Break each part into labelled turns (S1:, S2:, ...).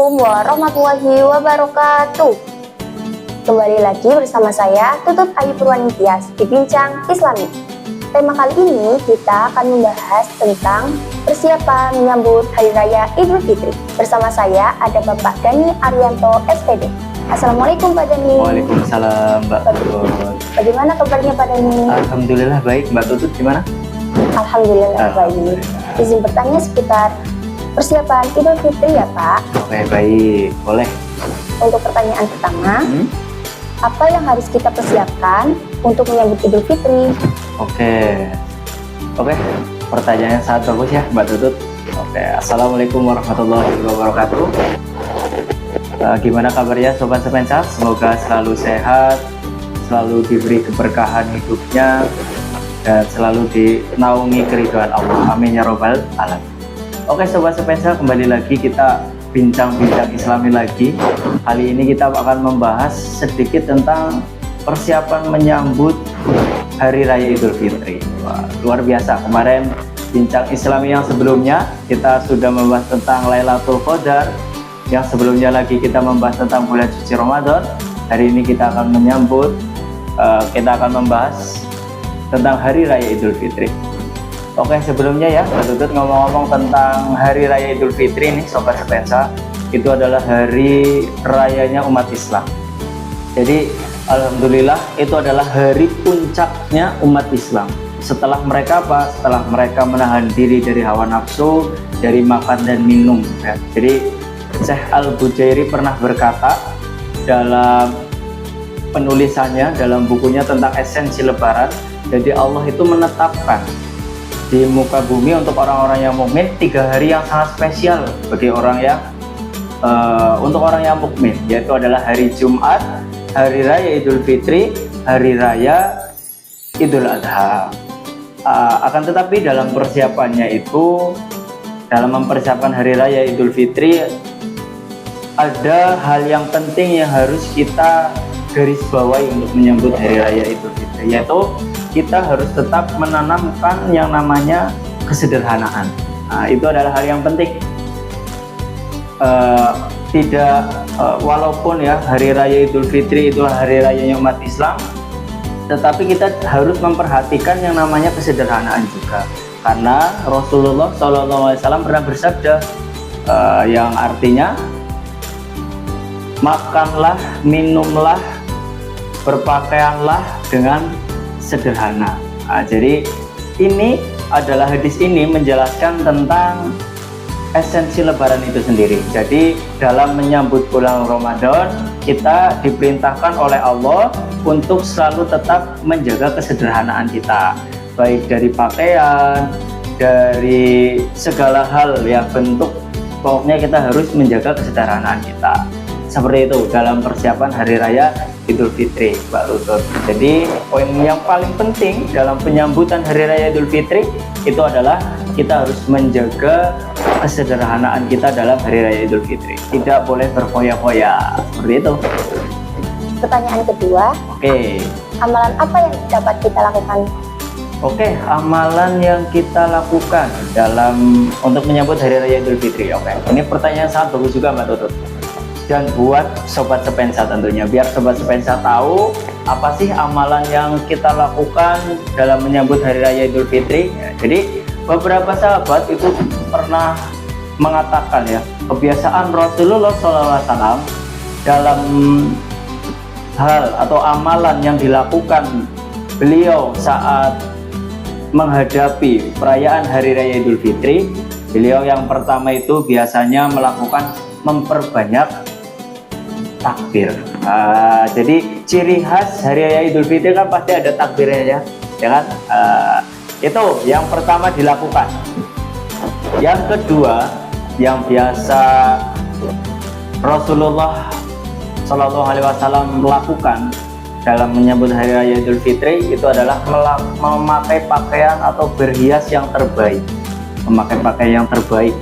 S1: Assalamualaikum warahmatullahi wabarakatuh. Kembali lagi bersama saya Tutut Ayu Purwaningtyas di Bincang Islami. Tema kali ini kita akan membahas tentang persiapan menyambut Hari Raya Idul Fitri. Bersama saya ada Bapak Dhani Arianto SPD. Assalamualaikum Pak Dhani.
S2: Waalaikumsalam Mbak Tutut.
S1: Bagaimana kabarnya Pak Dhani?
S2: Alhamdulillah baik. Mbak Tutut gimana?
S1: Alhamdulillah baik. Izin bertanya seputar persiapan Idul Fitri ya Pak.
S2: Oke, baik, boleh.
S1: Untuk pertanyaan pertama, apa yang harus kita persiapkan untuk menyambut Idul Fitri?
S2: Oke, pertanyaannya sangat bagus ya Mbak Tutut. Oke, Assalamualaikum warahmatullahi wabarakatuh. Gimana kabarnya Sobat Sepensa? Semoga selalu sehat, selalu diberi keberkahan hidupnya, dan selalu dinaungi keridhaan Allah. Amin ya robbal alamin. Oke Sobat Sepensa, kembali lagi kita bincang-bincang Islami lagi. Kali ini kita akan membahas sedikit tentang persiapan menyambut Hari Raya Idul Fitri. Wah, luar biasa. Kemarin bincang Islami yang sebelumnya kita sudah membahas tentang Lailatul Qadar. Yang sebelumnya lagi kita membahas tentang bulan suci Ramadan. Hari ini kita akan membahas tentang Hari Raya Idul Fitri. Oke, sebelumnya ya, Mbak Tutut ngomong-ngomong tentang Hari Raya Idul Fitri nih Sobat Sepensa, itu adalah hari rayanya umat Islam. Jadi alhamdulillah itu adalah hari puncaknya umat Islam. Setelah mereka menahan diri dari hawa nafsu, dari makan dan minum ya. Jadi Syekh Al-Bujairi pernah berkata dalam penulisannya, dalam bukunya tentang esensi Lebaran, jadi Allah itu menetapkan di muka bumi untuk orang-orang yang mukmin 3 hari yang sangat spesial bagi orang yang untuk orang yang mukmin, yaitu adalah hari Jumat, Hari Raya Idul Fitri, Hari Raya Idul Adha. Akan tetapi dalam persiapannya itu, dalam mempersiapkan Hari Raya Idul Fitri, ada hal yang penting yang harus kita garis bawahi untuk menyambut Hari Raya Idul Fitri, yaitu kita harus tetap menanamkan yang namanya kesederhanaan. Itu adalah hal yang penting. Walaupun ya Hari Raya Idul Fitri itulah hari rayanya umat Islam, tetapi kita harus memperhatikan yang namanya kesederhanaan juga. Karena Rasulullah SAW pernah bersabda yang artinya makanlah, minumlah, berpakaianlah dengan sederhana. Jadi ini adalah hadis ini menjelaskan tentang esensi Lebaran itu sendiri. Jadi dalam menyambut bulan Ramadan, kita diperintahkan oleh Allah untuk selalu tetap menjaga kesederhanaan kita, baik dari pakaian, dari segala hal ya, bentuk, pokoknya kita harus menjaga kesederhanaan kita. Seperti itu dalam persiapan Hari Raya Idul Fitri, Mbak Tutut. Jadi poin yang paling penting dalam penyambutan Hari Raya Idul Fitri itu adalah kita harus menjaga kesederhanaan kita dalam Hari Raya Idul Fitri. Tidak boleh berfoya-foya, seperti itu.
S1: Pertanyaan kedua, amalan apa yang dapat kita lakukan?
S2: Oke, amalan yang kita lakukan untuk menyambut Hari Raya Idul Fitri. Ini pertanyaan sangat bagus juga Mbak Tutut. Dan buat Sobat Sepensa tentunya, biar Sobat Sepensa tahu apa sih amalan yang kita lakukan dalam menyambut Hari Raya Idul Fitri. Jadi beberapa sahabat itu pernah mengatakan ya, kebiasaan Rasulullah SAW dalam hal atau amalan yang dilakukan beliau saat menghadapi perayaan Hari Raya Idul Fitri, beliau yang pertama itu biasanya memperbanyak takbir. Jadi ciri khas Hari Raya Idul Fitri kan pasti ada takbirnya ya kan? Itu yang pertama dilakukan. Yang kedua yang biasa Rasulullah SAW melakukan dalam menyambut Hari Raya Idul Fitri itu adalah memakai pakaian atau berhias yang terbaik. Memakai pakaian yang terbaik.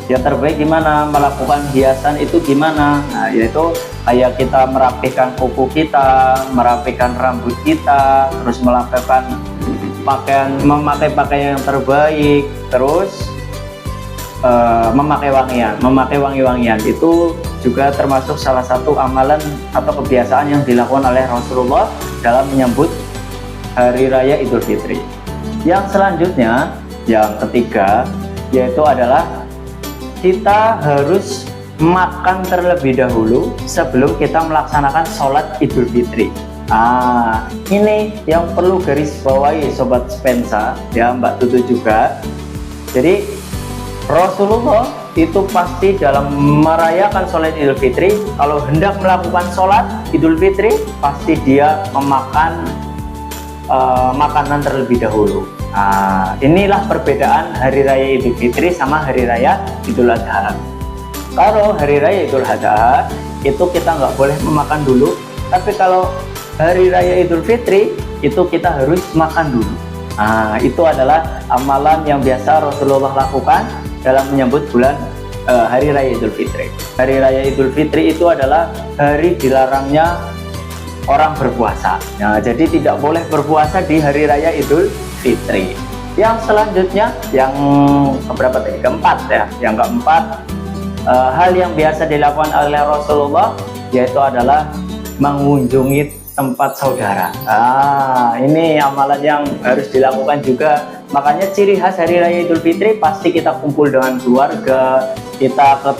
S2: Yang terbaik gimana? Melakukan hiasan itu gimana? Nah, yaitu kayak kita merapikan kuku kita, merapikan rambut kita, terus memakai pakaian yang terbaik, terus memakai wangian. Memakai wangi-wangian itu juga termasuk salah satu amalan atau kebiasaan yang dilakukan oleh Rasulullah dalam menyambut Hari Raya Idul Fitri. Yang selanjutnya, yang ketiga, yaitu adalah kita harus makan terlebih dahulu sebelum kita melaksanakan sholat Idul Fitri. Ini yang perlu garis bawahi Sobat Spensa, ya Mbak Tutu juga. Jadi Rasulullah itu pasti dalam merayakan sholat Idul Fitri, kalau hendak melakukan sholat Idul Fitri, pasti dia memakan makanan terlebih dahulu. Inilah perbedaan Hari Raya Idul Fitri sama Hari Raya Idul Adha. Kalau Hari Raya Idul Adha itu kita nggak boleh memakan dulu, tapi kalau Hari Raya Idul Fitri itu kita harus makan dulu. Itu adalah amalan yang biasa Rasulullah lakukan dalam menyambut bulan Hari Raya Idul Fitri. Hari Raya Idul Fitri itu adalah hari dilarangnya orang berpuasa. Jadi tidak boleh berpuasa di Hari Raya Idul Fitri. Yang selanjutnya, yang keberapa tadi? Keempat ya. Yang keempat, hal yang biasa dilakukan oleh Rasulullah yaitu adalah mengunjungi tempat saudara. Ini amalan yang harus dilakukan juga. Makanya ciri khas Hari Raya Idul Fitri pasti kita kumpul dengan keluarga, kita ke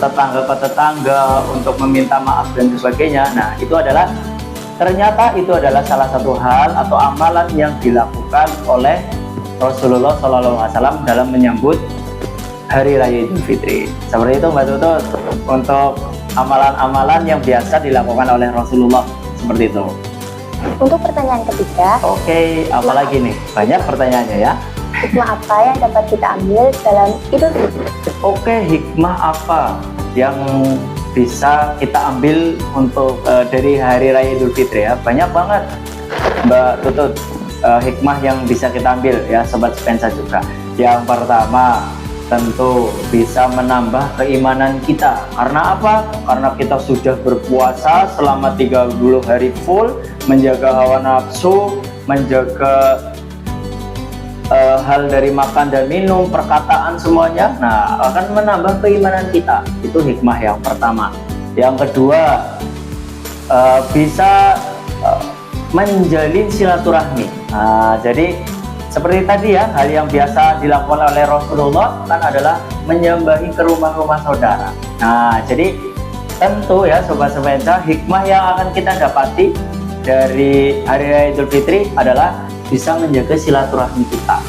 S2: tetangga untuk meminta maaf dan sebagainya. Nah, itu adalah ternyata itu adalah salah satu hal atau amalan yang dilakukan oleh Rasulullah SAW dalam menyambut Hari Raya Idul Fitri. Seperti itu Mbak Tutut untuk amalan-amalan yang biasa dilakukan oleh Rasulullah, seperti itu.
S1: Untuk pertanyaan ketiga,
S2: Oke, apalagi nih? Banyak pertanyaannya ya.
S1: hikmah apa yang dapat kita ambil dalam Idul Fitri?
S2: Oke, hikmah apa yang bisa kita ambil untuk dari Hari Raya Idul Fitri ya? Banyak banget Mbak Tutut hikmah yang bisa kita ambil ya, Sobat Spensa juga. Yang pertama, tentu bisa menambah keimanan kita. Karena apa? Karena kita sudah berpuasa selama 30 hari full, menjaga hawa nafsu, menjaga hal dari makan dan minum, perkataan semuanya. Nah, akan menambah keimanan kita. Itu hikmah yang pertama. Yang kedua, bisa menjalin silaturahmi. Jadi seperti tadi ya, hal yang biasa dilakukan oleh Rasulullah kan adalah menyambangi ke rumah-rumah saudara. Nah, jadi tentu ya Sobat Spensa, hikmah yang akan kita dapati dari Hari Raya Idul Fitri adalah bisa menjaga silaturahmi kita.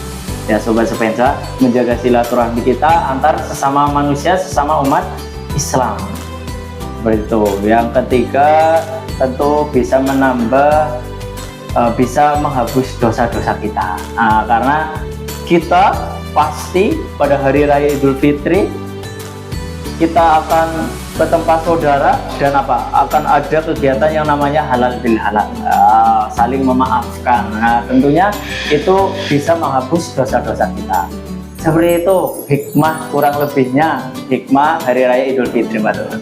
S2: Ya Sobat Spensa, menjaga silaturahmi kita antar sesama manusia, sesama umat Islam. Seperti itu. Yang ketiga, tentu bisa menambah, bisa menghapus dosa-dosa kita. Karena kita pasti pada Hari Raya Idul Fitri kita akan ke tempat saudara dan akan ada kegiatan yang namanya halal bil halal, saling memaafkan. Nah, tentunya itu bisa menghapus dosa-dosa kita. Seperti itu hikmah kurang lebihnya hikmah Hari Raya Idul Fitri, Mbak Tutut.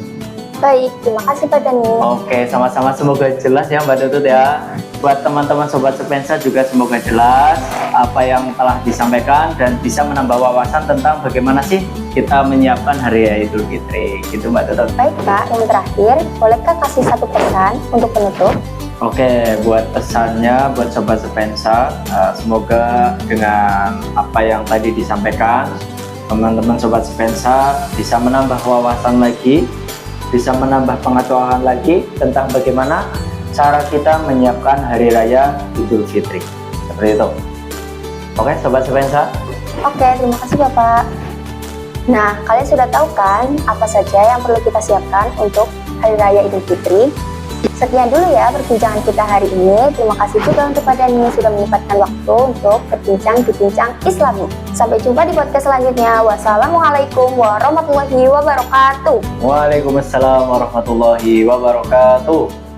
S1: Baik, terima kasih Pak Dani.
S2: Oke, sama-sama, semoga jelas ya Mbak Tutut ya. Buat teman-teman Sobat Spensa juga semoga jelas apa yang telah disampaikan dan bisa menambah wawasan tentang bagaimana sih kita menyiapkan Hari Raya Idul Fitri. Gitu Mbak Tutut.
S1: Baik Pak, yang terakhir, bolehkah kasih satu pesan untuk penutup?
S2: Oke, buat pesannya buat Sobat Spensa, semoga dengan apa yang tadi disampaikan, teman-teman Sobat Spensa bisa menambah wawasan lagi, bisa menambah pengetahuan lagi tentang bagaimana cara kita menyiapkan Hari Raya Idul Fitri. Seperti itu. Oke, Sobat Spensa.
S1: Oke, terima kasih Bapak. Nah, kalian sudah tahu kan apa saja yang perlu kita siapkan untuk Hari Raya Idul Fitri? Sekian dulu ya perbincangan kita hari ini. Terima kasih juga untuk Pak Dani sudah menyempatkan waktu untuk berbincang di Bincang Islami. Sampai jumpa di podcast selanjutnya. Wassalamualaikum warahmatullahi wabarakatuh.
S2: Waalaikumsalam warahmatullahi wabarakatuh.